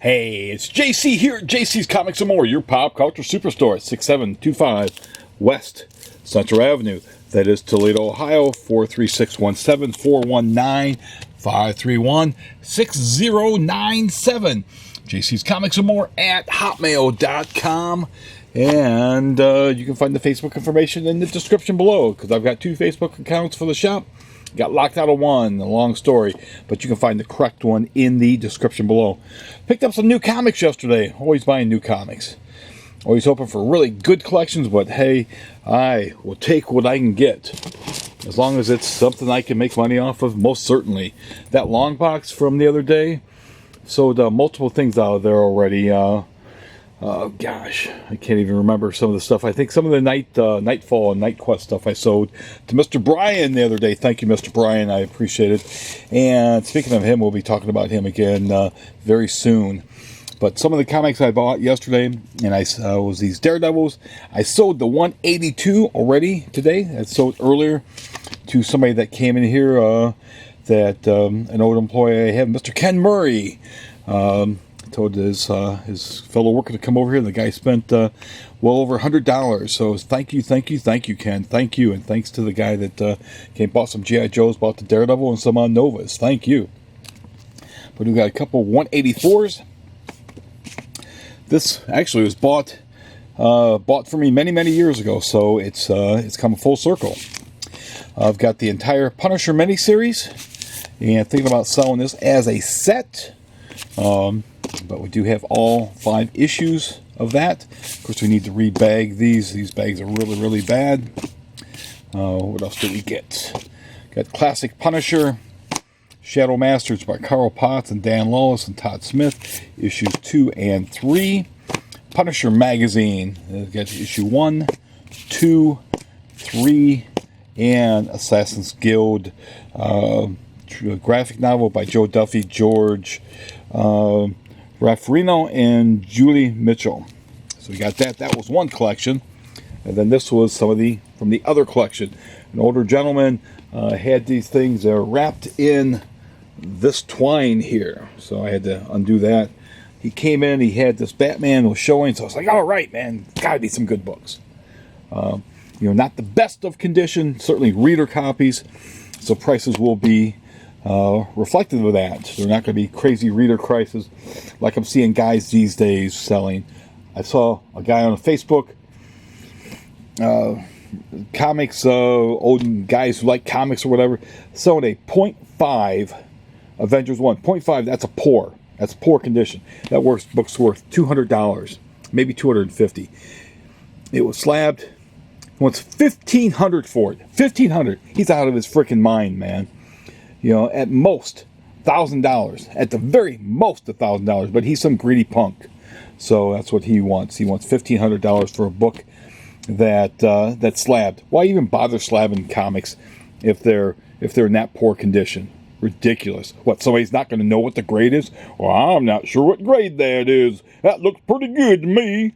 Hey, it's JC here at JC's Comics and More, your pop culture superstore at 6725 West Central Avenue. That is Toledo, Ohio, 436-1741-531-6097. JC's Comics and More at hotmail.com. And you can find the Facebook information in the description below, because I've got 2 Facebook accounts for the shop. Got locked out of one, a long story, but you can find the correct one in the description below. Picked up some new comics yesterday. Always buying new comics. Always hoping for really good collections, but hey, I will take what I can get. As long as it's something I can make money off of, most certainly. That long box from the other day sold multiple things out of there already. Gosh, I can't even remember some of the stuff. I think some of the Nightfall and Night Quest stuff I sold to Mr. Brian the other day. Thank you, Mr. Brian. I appreciate it. And speaking of him, we'll be talking about him again very soon. But some of the comics I bought yesterday, and I was these Daredevils. I sold the 182 already today. I sold earlier to somebody that came in here, that an old employee I have, Mr. Ken Murray. Told his fellow worker to come over here, and the guy spent well over $100. So thank you, Ken. Thank you, and thanks to the guy that came bought some G.I. Joes, bought the Daredevil, and some Novas. Thank you. But we got a couple 184s. This actually was bought for me many years ago, so it's come full circle. I've got the entire Punisher miniseries, and thinking about selling this as a set. But we do have all 5 issues of that. Of course, we need to rebag these. These bags are really bad. What else do we get? Got Classic Punisher, Shadow Masters by Carl Potts and Dan Lawless and Todd Smith, issues 2 and 3. Punisher Magazine, got issue 1, 2, 3, and Assassin's Guild graphic novel by Joe Duffy, George Raffarino, and Julie Mitchell. So we got that. That was one collection. And then this was some of from the other collection. An older gentleman had these things wrapped in this twine here. So I had to undo that. He came in, he had this Batman was showing, so I was like, all right, man, gotta be some good books. Not the best of condition, certainly reader copies, so prices will be reflective of that. They're not going to be crazy reader prices like I'm seeing guys these days selling. I saw a guy on Facebook, comics, old guys who like comics or whatever, selling a 0.5 Avengers 1. 0.5, that's poor condition. That book's worth $200, maybe $250. It was slabbed. He wants $1,500 for it. $1,500. He's out of his freaking mind, man. At most $1,000, at the very most $1,000, but he's some greedy punk. So that's what he wants. He wants $1,500 for a book that's slabbed. Why even bother slabbing comics if they're in that poor condition? Ridiculous. What, somebody's not going to know what the grade is? Well, I'm not sure what grade that is. That looks pretty good to me.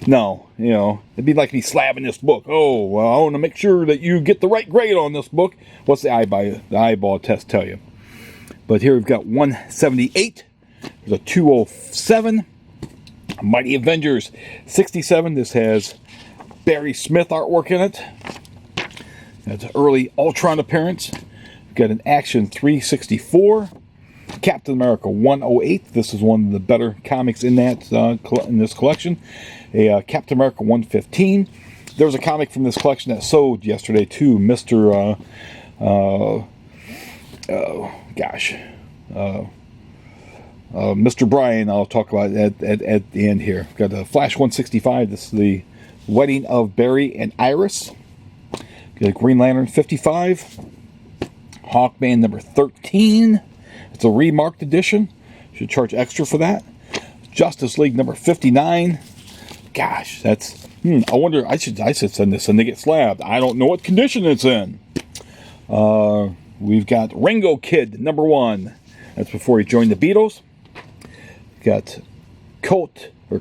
No, it'd be like me slabbing this book. Oh, well, I want to make sure that you get the right grade on this book. What's the eyeball test tell you? But here we've got 178. There's a 207. Mighty Avengers 67. This has Barry Smith artwork in it. That's an early Ultron appearance. We've got an Action 364. Captain America 108. This is one of the better comics in this collection. A Captain America 115. There was a comic from this collection that sold yesterday too, Mr. Mr. Brian. I'll talk about it at the end here. Got a Flash 165. This is the Wedding of Barry and Iris. Got a Green Lantern 55. Hawkman number 13. It's a remarked edition. Should charge extra for that. Justice League number 59. Gosh, that's... I wonder, I should send this in to get slabbed. I don't know what condition it's in. We've got Ringo Kid, number 1. That's before he joined the Beatles. Got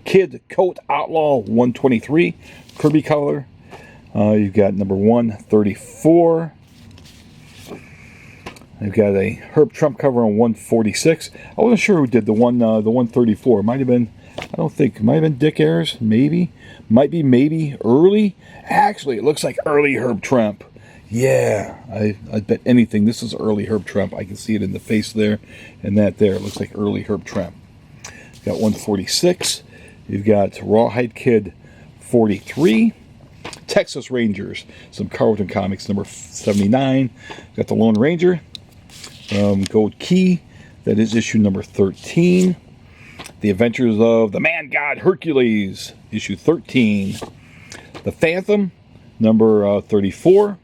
Kid Coat Outlaw 123. Kirby color. You've got number 134. I've got a Herb Trump cover on 146. I wasn't sure who did the 134. It might have been, I don't think, it might have been Dick Ayers, maybe. Might be maybe early. Actually, it looks like early Herb Trump. Yeah, I bet anything this is early Herb Trump. I can see it in the face there and that there. It looks like early Herb Trump. Got 146. You've got Rawhide Kid 43. Texas Rangers, some Carlton Comics, number 79. Got the Lone Ranger. Gold Key, that is issue number 13. The Adventures of the Man God Hercules, issue 13. The Phantom, number 34.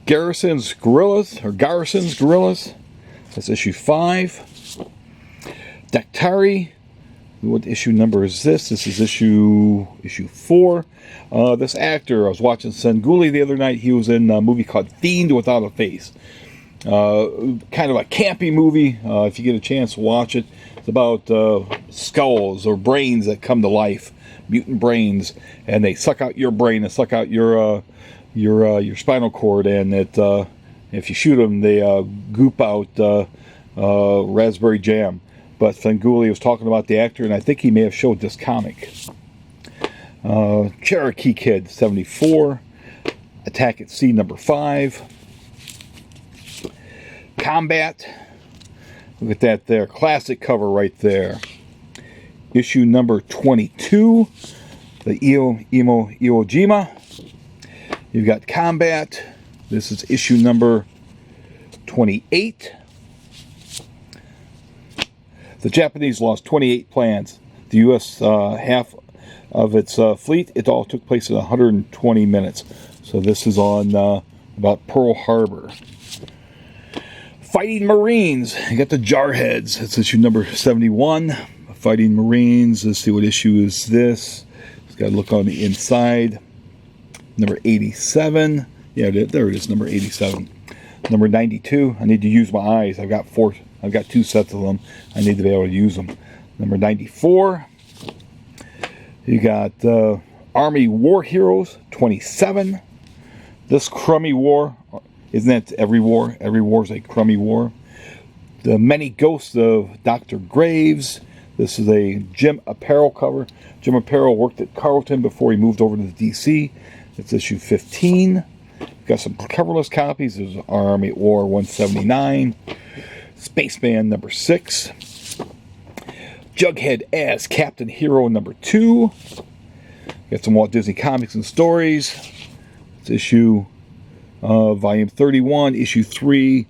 Garrison's Gorillas, that's issue 5. Daktari, what issue number is this? This is issue 4. This actor, I was watching Senguli the other night. He was in a movie called Fiend Without a Face. Kind of a campy movie. If you get a chance to watch it, it's about skulls or brains that come to life, mutant brains, and they suck out your brain and suck out your spinal cord, and if you shoot them, they goop out raspberry jam. But Fenguli was talking about the actor, and I think he may have showed this comic. Cherokee Kid 74, Attack at Sea number 5. Combat, look at that there, classic cover right there. Issue number 22, the Iwo Jima. You've got Combat. This is issue number 28. The Japanese lost 28 planes. The U.S. half of its fleet. It all took place in 120 minutes. So this is on about Pearl Harbor. Fighting Marines. You got the Jarheads. That's issue number 71. Fighting Marines. Let's see what issue is this. Just got to look on the inside. Number 87. Yeah, there it is. Number 87. Number 92. I need to use my eyes. I've got 2 sets of them. I need to be able to use them. Number 94. You got Army War Heroes 27. This crummy war. Isn't that every war? Every war is a crummy war. The Many Ghosts of Dr. Graves. This is a Jim Apparel cover. Jim Apparel worked at Carlton before he moved over to the DC. It's issue 15. Got some coverless copies. There's Army at War 179. Spaceman number 6. Jughead as Captain Hero number 2. Got some Walt Disney Comics and Stories. It's issue volume 31, issue 3,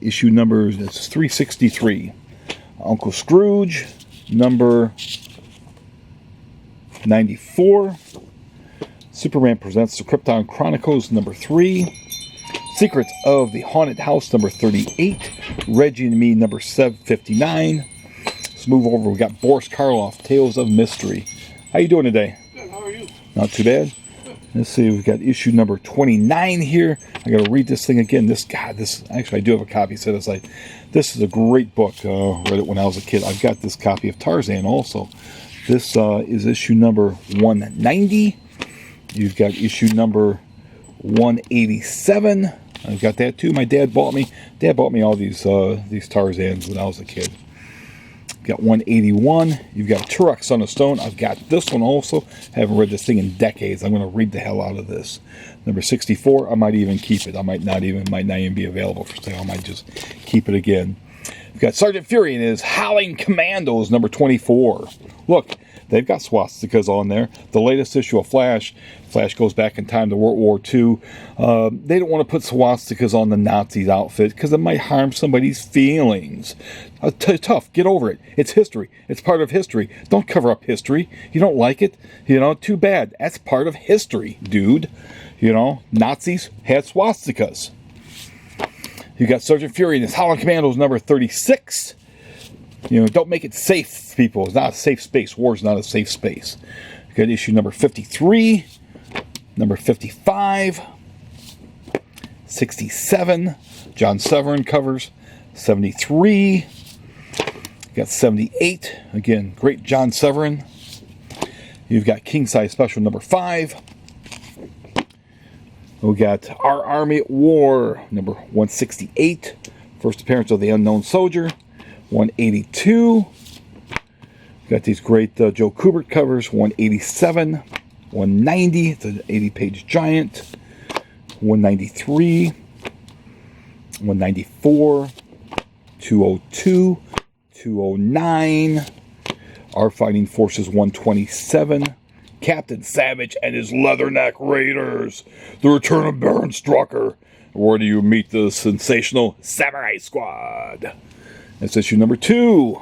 issue number, it's 363. Uncle Scrooge, number 94. Superman Presents the Krypton Chronicles, number 3. Secrets of the Haunted House, number 38. Reggie and Me, number 759. Let's move over. We got Boris Karloff, Tales of Mystery. How you doing today? Good, how are you? Not too bad. Let's see, we've got issue number 29 here. I got to read this thing again. Actually, I do have a copy set aside. This is a great book. Read it when I was a kid. I've got this copy of Tarzan also. This is issue number 190. You've got issue number 187. I've got that too. My dad bought me all these Tarzans when I was a kid. Got 181. You've got Turok, Son of Stone. I've got this one also. Haven't read this thing in decades. I'm going to read the hell out of this. Number 64. I might even keep it. I might not even be available for sale. I might just keep it again. We've got Sergeant Fury and his Howling Commandos, number 24. Look, they've got swastikas on there. The latest issue of Flash goes back in time to World War II. They don't want to put swastikas on the Nazis' outfit because it might harm somebody's feelings. Tough, get over it. It's history. It's part of history. Don't cover up history. You don't like it? Too bad. That's part of history, dude. Nazis had swastikas. You got Sergeant Fury and his Howling Commandos, number 36. Don't make it safe, people. It's not a safe space. War's not a safe space. You got issue number 53, number 55, 67. John Severin covers. 73. You got 78. Again, great John Severin. You've got King Size Special number 5. We got Our Army at War, number 168. First appearance of the Unknown Soldier, 182. Got these great Joe Kubert covers, 187, 190. It's an 80-page giant. 193, 194, 202, 209. Our Fighting Forces 127. Captain Savage and his Leatherneck Raiders. The Return of Baron Strucker. Where do you meet the sensational Samurai Squad? That's issue number 2.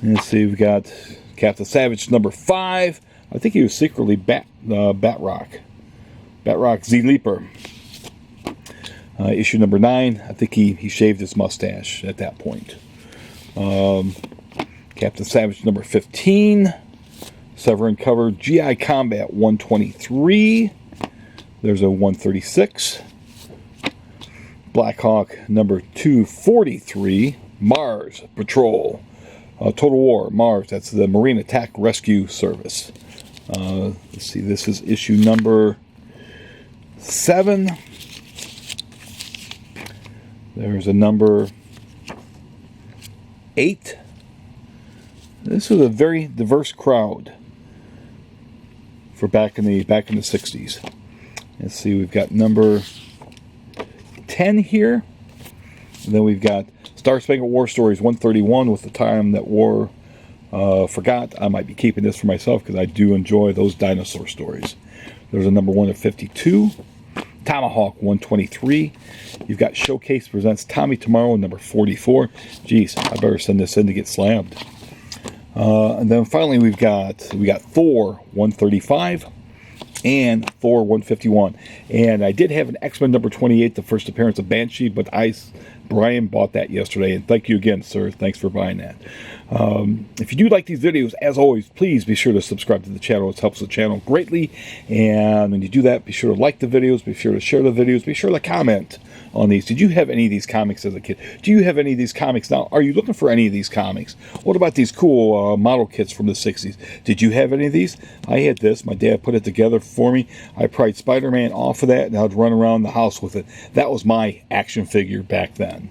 Let's see, we've got Captain Savage number 5. I think he was secretly Batroc Z Leaper. Issue number 9. I think he shaved his mustache at that point. Captain Savage number 15. Severin cover GI Combat 123. There's a 136. Black Hawk number 243. Mars Patrol. Total War Mars. That's the Marine Attack Rescue Service. Let's see. This is issue number 7. There's a number 8. This was a very diverse crowd for back in the 60s. Let's see, we've got number 10 here. And then we've got Star Spangled War Stories 131, With the Time That War Forgot. I might be keeping this for myself because I do enjoy those dinosaur stories. There's a number 1 of 52. Tomahawk 123. You've got Showcase Presents Tommy Tomorrow, number 44. Geez, I better send this in to get slammed. And then finally we got Thor 135 and Thor 151. And I did have an X-Men number 28, the first appearance of Banshee, but Brian bought that yesterday, and thank you again, sir. Thanks for buying that. If you do like these videos, as always, please be sure to subscribe to the channel. It helps the channel greatly. And when you do that, be sure to like the videos, be sure to share the videos, be sure to comment on these. Did you have any of these comics as a kid? Do you have any of these comics now? Are you looking for any of these comics? What about these cool model kits from the 60s? Did you have any of these? I had this. My dad put it together for me. I pried Spider-Man off of that, and I'd run around the house with it. That was my action figure back then.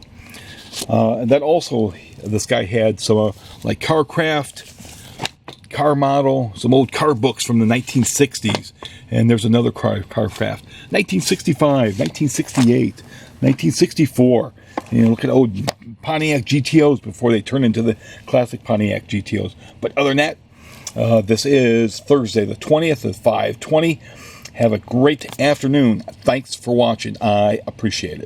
And then also, this guy had some like Carcraft, car model, some old car books from the 1960s. And there's another Carcraft. 1965, 1968, 1964. You know, look at old Pontiac GTOs before they turn into the classic Pontiac GTOs. But other than that, this is Thursday the 20th at 5:20. Have a great afternoon. Thanks for watching. I appreciate it.